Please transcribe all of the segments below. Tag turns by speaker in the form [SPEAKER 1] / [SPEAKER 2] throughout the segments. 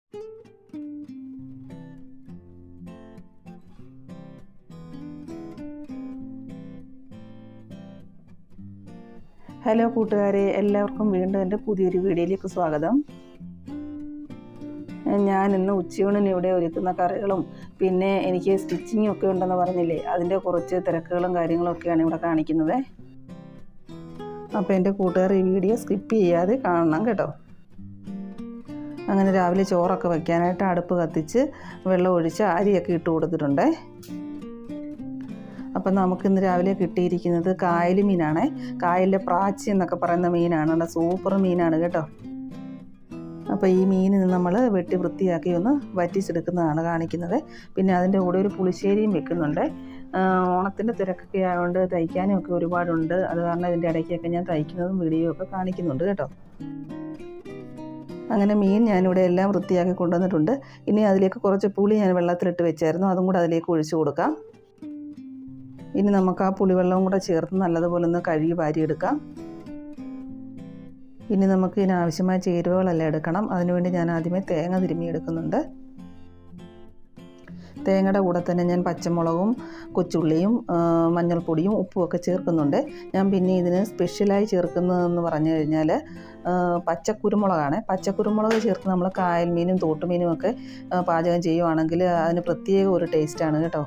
[SPEAKER 1] Hello കൂട്ടുകാരെ, എല്ലാവർക്കും വീണ്ടും എൻ്റെ പുതിയൊരു വീഡിയോയിലേക്ക് സ്വാഗതം. ഞാൻ ഇന്ന് ഉച്ചയൂണിന് ഇവിടെ ഒരുക്കുന്ന കറികളും പിന്നെ എനിക്ക് സ്റ്റിച്ചിങ്ങും ഒക്കെ ഉണ്ടെന്ന് പറഞ്ഞില്ലേ, അതിൻ്റെ കുറച്ച് തിരക്കുകളും കാര്യങ്ങളൊക്കെയാണ് ഇവിടെ കാണിക്കുന്നത്. അപ്പോൾ എൻ്റെ കൂട്ടുകാർ ഈ വീഡിയോ സ്കിപ്പ് ചെയ്യാതെ കാണണം കേട്ടോ. അങ്ങനെ രാവിലെ ചോറൊക്കെ വയ്ക്കാനായിട്ട് അടുപ്പ് കത്തിച്ച് വെള്ളം ഒഴിച്ച് അരിയൊക്കെ ഇട്ട് കൊടുത്തിട്ടുണ്ട്. അപ്പം നമുക്കിന്ന് രാവിലെ കിട്ടിയിരിക്കുന്നത് കായൽ മീനാണ്. കായലിലെ പ്രാച്ചി എന്നൊക്കെ പറയുന്ന മീനാണ്. നല്ല സൂപ്പർ മീനാണ് കേട്ടോ. അപ്പോൾ ഈ മീൻ നമ്മൾ വെട്ടി വൃത്തിയാക്കി ഒന്ന് വറ്റിച്ചെടുക്കുന്നതാണ് കാണിക്കുന്നത്. പിന്നെ അതിൻ്റെ കൂടെ ഒരു പുളിശ്ശേരിയും വെക്കുന്നുണ്ട്. ഓണത്തിൻ്റെ തിരക്കൊക്കെ ആയതുകൊണ്ട് തയ്ക്കാനും ഒക്കെ ഒരുപാടുണ്ട്. അത് കാരണം ഇതിൻ്റെ ഇടയ്ക്കൊക്കെ ഞാൻ തയ്ക്കുന്നതും വീഡിയോ ഒക്കെ കാണിക്കുന്നുണ്ട് കേട്ടോ. അങ്ങനെ മീൻ ഞാനിവിടെ എല്ലാം വൃത്തിയാക്കി കൊണ്ടുവന്നിട്ടുണ്ട്. ഇനി അതിലേക്ക് കുറച്ച് പുളി ഞാൻ വെള്ളത്തിലിട്ട് വെച്ചായിരുന്നു, അതും കൂടെ അതിലേക്ക് ഒഴിച്ചു കൊടുക്കാം. ഇനി നമുക്ക് ആ പുളിവെള്ളവും കൂടെ ചേർത്ത് നല്ലതുപോലെ ഒന്ന് കഴുകി വാരിയെടുക്കാം. ഇനി നമുക്ക് ഇതിനാവശ്യമായ ചേരുവകളെല്ലാം എടുക്കണം. അതിനുവേണ്ടി ഞാൻ ആദ്യമേ തേങ്ങ തിരുമ്മി എടുക്കുന്നുണ്ട്. തേങ്ങയുടെ കൂടെ തന്നെ ഞാൻ പച്ചമുളകും കൊച്ചുള്ളിയും മഞ്ഞൾപ്പൊടിയും ഉപ്പും ഒക്കെ ചേർക്കുന്നുണ്ട്. ഞാൻ പിന്നെ ഇതിന് സ്പെഷ്യലായി ചേർക്കുന്നതെന്ന് പറഞ്ഞു കഴിഞ്ഞാൽ പച്ചക്കുരുമുളകാണ്. പച്ചക്കുരുമുളക് ചേർത്ത് നമ്മൾ കായൽ മീനും തോട്ടുമീനും ഒക്കെ പാചകം ചെയ്യുവാണെങ്കിൽ അതിന് പ്രത്യേക ഒരു ടേസ്റ്റാണ് കേട്ടോ.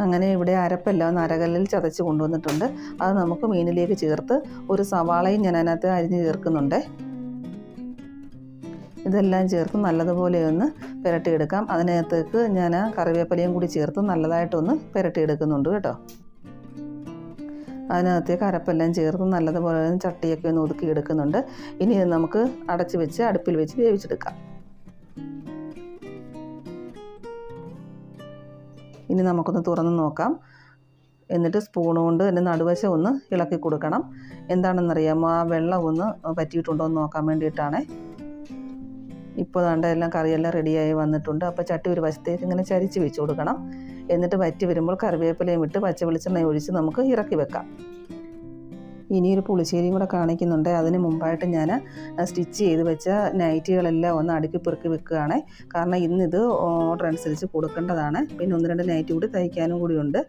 [SPEAKER 1] അങ്ങനെ ഇവിടെ അരപ്പെല്ലാം ഒന്ന് അരകല്ലിൽ ചതച്ച് കൊണ്ടുവന്നിട്ടുണ്ട്. അത് നമുക്ക് മീനിലേക്ക് ചേർത്ത് ഒരു സവാളയും ഞാൻ അതിനകത്ത് അരിഞ്ഞ് ചേർക്കുന്നുണ്ട്. ഇതെല്ലാം ചേർത്ത് നല്ലതുപോലെ ഒന്ന് പുരട്ടിയെടുക്കാം. അതിനകത്തേക്ക് ഞാൻ കറിവേപ്പിലയും കൂടി ചേർത്ത് നല്ലതായിട്ടൊന്ന് പുരട്ടിയെടുക്കുന്നുണ്ട് കേട്ടോ. അതിനകത്തേക്ക് അരപ്പെല്ലാം ചേർത്ത് നല്ലതുപോലെ ചട്ടിയൊക്കെ ഒന്ന് ഒതുക്കിയെടുക്കുന്നുണ്ട്. ഇനി നമുക്ക് അടച്ച് വെച്ച് അടുപ്പിൽ വെച്ച് വേവിച്ചെടുക്കാം. ഇനി നമുക്കൊന്ന് തുറന്ന് നോക്കാം. എന്നിട്ട് സ്പൂൺ കൊണ്ട് എൻ്റെ നടുവശം ഒന്ന് ഇളക്കി കൊടുക്കണം. എന്താണെന്നറിയാമോ, ആ വെള്ളം ഒന്ന് പറ്റിയിട്ടുണ്ടോ എന്ന് നോക്കാൻ വേണ്ടിയിട്ടാണ്. ഇപ്പോൾ ദാണ്ട എല്ലാം കറിയെല്ലാം റെഡിയായി വന്നിട്ടുണ്ട്. അപ്പോൾ ചട്ടി ഒരു വശത്തേക്ക് ഇങ്ങനെ ചരിച്ച് വെച്ച് കൊടുക്കണം. എന്നിട്ട് വറ്റി വരുമ്പോൾ കറിവേപ്പിലയും ഇട്ട് പച്ച വെളിച്ചെണ്ണ ഒഴിച്ച് നമുക്ക് ഇറക്കി വെക്കാം. ഇനിയൊരു പുളിശ്ശേരിയും കൂടെ കാണിക്കുന്നുണ്ട്. അതിന് മുമ്പായിട്ട് ഞാൻ സ്റ്റിച്ച് ചെയ്ത് വെച്ച നൈറ്റികളെല്ലാം ഒന്ന് അടുക്കി പെറുക്കി വെക്കുകയാണ്. കാരണം ഇന്നിത് ഓർഡർ അനുസരിച്ച് കൊടുക്കേണ്ടതാണ്. പിന്നെ 1-2 നൈറ്റി കൂടി തയ്ക്കാനും കൂടിയുണ്ട്.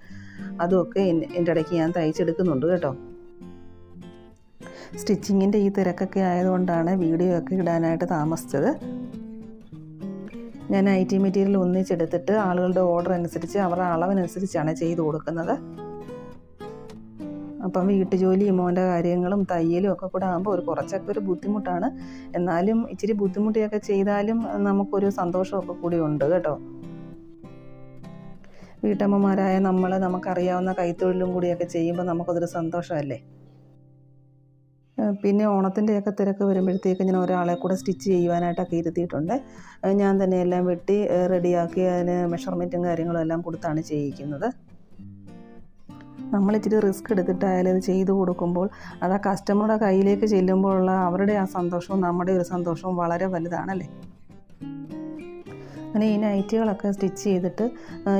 [SPEAKER 1] അതുമൊക്കെ എൻ്റെ ഇടയ്ക്ക് ഞാൻ തയ്ച്ചെടുക്കുന്നുണ്ട് കേട്ടോ. സ്റ്റിച്ചിങ്ങിൻ്റെ ഈ തിരക്കൊക്കെ ആയതുകൊണ്ടാണ് വീഡിയോ ഒക്കെ ഇടാനായിട്ട് താമസിച്ചത്. ഞാൻ നൈറ്റി മെറ്റീരിയൽ ഒന്നിച്ചെടുത്തിട്ട് ആളുകളുടെ ഓർഡർ അനുസരിച്ച് അവരുടെ അളവിനനുസരിച്ചാണ് ചെയ്ത് കൊടുക്കുന്നത്. അപ്പം വീട്ടുജോലിയും മോൻ്റെ കാര്യങ്ങളും തയ്യലും ഒക്കെ കൂടെ ആകുമ്പോൾ കുറച്ചൊക്കെ ഒരു ബുദ്ധിമുട്ടാണ്. എന്നാലും ഇച്ചിരി ബുദ്ധിമുട്ടിയൊക്കെ ചെയ്താലും നമുക്കൊരു സന്തോഷമൊക്കെ കൂടി ഉണ്ട് കേട്ടോ. വീട്ടമ്മമാരായ നമുക്കറിയാവുന്ന കൈത്തൊഴിലും കൂടിയൊക്കെ ചെയ്യുമ്പോൾ നമുക്കതൊരു സന്തോഷമല്ലേ. പിന്നെ ഓണത്തിൻ്റെയൊക്കെ തിരക്ക് വരുമ്പോഴത്തേക്ക് ഞാൻ ഒരാളെ കൂടെ സ്റ്റിച്ച് ചെയ്യുവാനായിട്ടൊക്കെ ഇരുത്തിയിട്ടുണ്ട്. ഞാൻ തന്നെ എല്ലാം വെട്ടി റെഡിയാക്കി അതിന് മെഷർമെൻറ്റും കാര്യങ്ങളും എല്ലാം കൊടുത്താണ് ചെയ്യിക്കുന്നത്. നമ്മളിച്ചിരി റിസ്ക് എടുത്തിട്ടായാലും ഇത് ചെയ്ത് കൊടുക്കുമ്പോൾ അത് ആ കസ്റ്റമറുടെ കയ്യിലേക്ക് ചെല്ലുമ്പോഴുള്ള അവരുടെ ആ സന്തോഷവും നമ്മുടെ ഒരു സന്തോഷവും വളരെ വലുതാണല്ലേ. അങ്ങനെ ഈ നൈറ്റികളൊക്കെ സ്റ്റിച്ച് ചെയ്തിട്ട്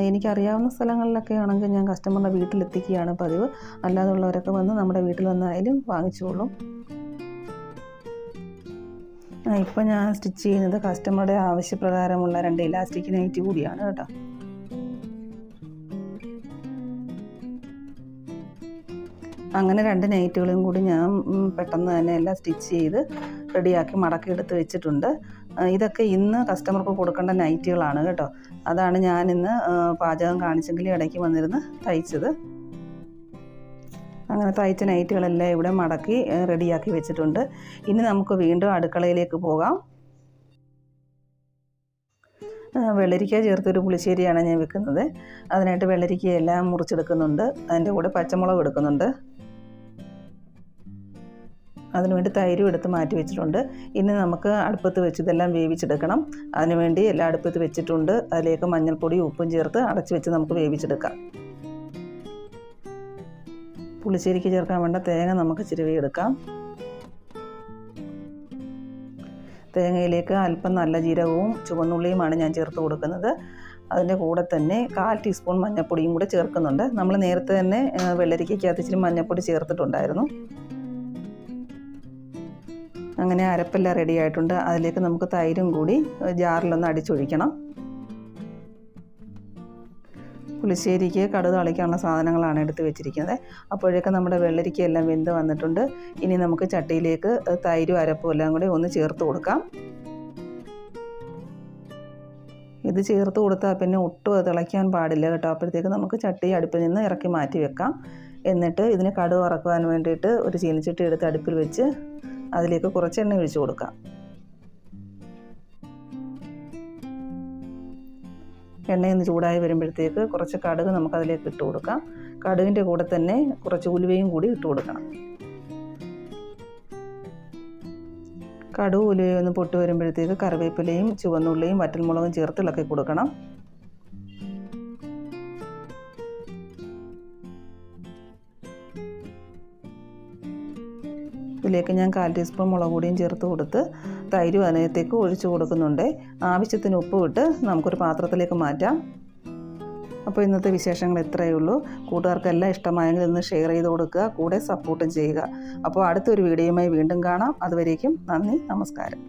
[SPEAKER 1] എനിക്കറിയാവുന്ന സ്ഥലങ്ങളിലൊക്കെ ആണെങ്കിൽ ഞാൻ കസ്റ്റമറുടെ വീട്ടിലെത്തിക്കുകയാണ് പതിവ്. അല്ലാതുള്ളവരൊക്കെ വന്ന് നമ്മുടെ വീട്ടിൽ വന്നായാലും വാങ്ങിച്ചോളും. ഇപ്പം ഞാൻ സ്റ്റിച്ച് ചെയ്യുന്നത് കസ്റ്റമറുടെ ആവശ്യപ്രകാരമുള്ള 2 ഇലാസ്റ്റിക് നൈറ്റി കൂടിയാണ് കേട്ടോ. അങ്ങനെ 2 നൈറ്റുകളും കൂടി ഞാൻ പെട്ടെന്ന് തന്നെ എല്ലാം സ്റ്റിച്ച് ചെയ്ത് റെഡിയാക്കി മടക്കി എടുത്ത് വെച്ചിട്ടുണ്ട്. ഇതൊക്കെ ഇന്ന് കസ്റ്റമർക്ക് കൊടുക്കേണ്ട നൈറ്റികളാണ് കേട്ടോ. അതാണ് ഞാനിന്ന് പാചകം കാണിച്ചെങ്കിലും ഇടയ്ക്ക് വന്നിരുന്ന് തയ്ച്ചത്. അങ്ങനെ തയ്ച്ച നൈറ്റുകളെല്ലാം ഇവിടെ മടക്കി റെഡിയാക്കി വെച്ചിട്ടുണ്ട്. ഇനി നമുക്ക് വീണ്ടും അടുക്കളയിലേക്ക് പോകാം. വെള്ളരിക്ക ചേർത്തൊരു പുളിശ്ശേരിയാണ് ഞാൻ വെക്കുന്നത്. അതിനായിട്ട് വെള്ളരിക്കയെല്ലാം മുറിച്ചെടുക്കുന്നുണ്ട്. അതിൻ്റെ കൂടെ പച്ചമുളക് എടുക്കുന്നുണ്ട്. അതിനുവേണ്ടി തൈരും എടുത്ത് മാറ്റി വെച്ചിട്ടുണ്ട്. ഇനി നമുക്ക് അടുപ്പത്ത് വെച്ച് ഇതെല്ലാം വേവിച്ചെടുക്കണം. അതിനുവേണ്ടി എല്ലാം അടുപ്പത്ത് വെച്ചിട്ടുണ്ട്. അതിലേക്ക് മഞ്ഞൾപ്പൊടിയും ഉപ്പും ചേർത്ത് അടച്ച് വെച്ച് നമുക്ക് വേവിച്ചെടുക്കാം. പുളിശ്ശേരിക്ക് ചേർക്കാൻ വേണ്ട തേങ്ങ നമുക്ക് ചിരവിയെടുക്കാം. തേങ്ങയിലേക്ക് അല്പം നല്ല ജീരകവും ചുവന്നുള്ളിയുമാണ് ഞാൻ ചേർത്ത് കൊടുക്കുന്നത്. അതിൻ്റെ കൂടെ തന്നെ 1/4 ടീസ്പൂൺ മഞ്ഞൾപ്പൊടിയും കൂടെ ചേർക്കുന്നുണ്ട്. നമ്മൾ നേരത്തെ തന്നെ വെള്ളരിക്കകത്ത് ഇച്ചിരി മഞ്ഞൾപ്പൊടി ചേർത്തിട്ടുണ്ടായിരുന്നു. അങ്ങനെ അരപ്പെല്ലാം റെഡി ആയിട്ടുണ്ട്. അതിലേക്ക് നമുക്ക് തൈരും കൂടി ജാറിലൊന്ന് അടിച്ചൊഴിക്കണം. പുളിശ്ശേരിക്ക് കടുക് താളിക്കാനുള്ള സാധനങ്ങളാണ് എടുത്ത് വെച്ചിരിക്കുന്നത്. അപ്പോഴേക്കും നമ്മുടെ വെള്ളരിക്കയെല്ലാം വെന്ത് വന്നിട്ടുണ്ട്. ഇനി നമുക്ക് ചട്ടിയിലേക്ക് തൈരും അരപ്പും എല്ലാം കൂടി ഒന്ന് ചേർത്ത് കൊടുക്കാം. ഇത് ചേർത്ത് കൊടുത്താൽ പിന്നെ ഒട്ടും അത് തിളയ്ക്കാൻ പാടില്ല കേട്ടോ. അപ്പോഴത്തേക്ക് നമുക്ക് ചട്ടി അടുപ്പിൽ നിന്ന് ഇറക്കി മാറ്റി വെക്കാം. എന്നിട്ട് ഇതിന് കടുക് വറക്കുവാൻ വേണ്ടിയിട്ട് ഒരു ചീനച്ചട്ടി എടുത്ത് അടുപ്പിൽ വെച്ച് അതിലേക്ക് കുറച്ച് എണ്ണ ഒഴിച്ച് കൊടുക്കാം. എണ്ണയൊന്ന് ചൂടായി വരുമ്പോഴത്തേക്ക് കുറച്ച് കടുക് നമുക്കതിലേക്ക് ഇട്ട് കൊടുക്കാം. കടുകിൻ്റെ കൂടെ തന്നെ കുറച്ച് ഉലുവയും കൂടി ഇട്ട് കൊടുക്കണം. കടുക് ഉലുവയും ഒന്ന് പൊട്ടി വരുമ്പോഴത്തേക്ക് കറിവേപ്പിലയും ചുവന്നുള്ളിയും വറ്റൽമുളകും ചേർത്ത് ഇളക്കി കൊടുക്കണം. ഇതിലേക്ക് ഞാൻ 1/4 ടീസ്പൂൺ മുളക് പൊടിയും ചേർത്ത് കൊടുത്ത് തൈരും അതിനകത്തേക്ക് ഒഴിച്ച് കൊടുക്കുന്നുണ്ട്. ആവശ്യത്തിന് ഉപ്പ് ഇട്ട് നമുക്കൊരു പാത്രത്തിലേക്ക് മാറ്റാം. അപ്പോൾ ഇന്നത്തെ വിശേഷങ്ങൾ ഇത്രയേ ഉള്ളൂ. കൂട്ടുകാർക്കെല്ലാം ഇഷ്ടമായെങ്കിൽ ഒന്ന് ഷെയർ ചെയ്ത് കൊടുക്കുക, കൂടെ സപ്പോർട്ടും ചെയ്യുക. അപ്പോൾ അടുത്തൊരു വീഡിയോയുമായി വീണ്ടും കാണാം. അതുവരേക്കും നന്ദി, നമസ്കാരം.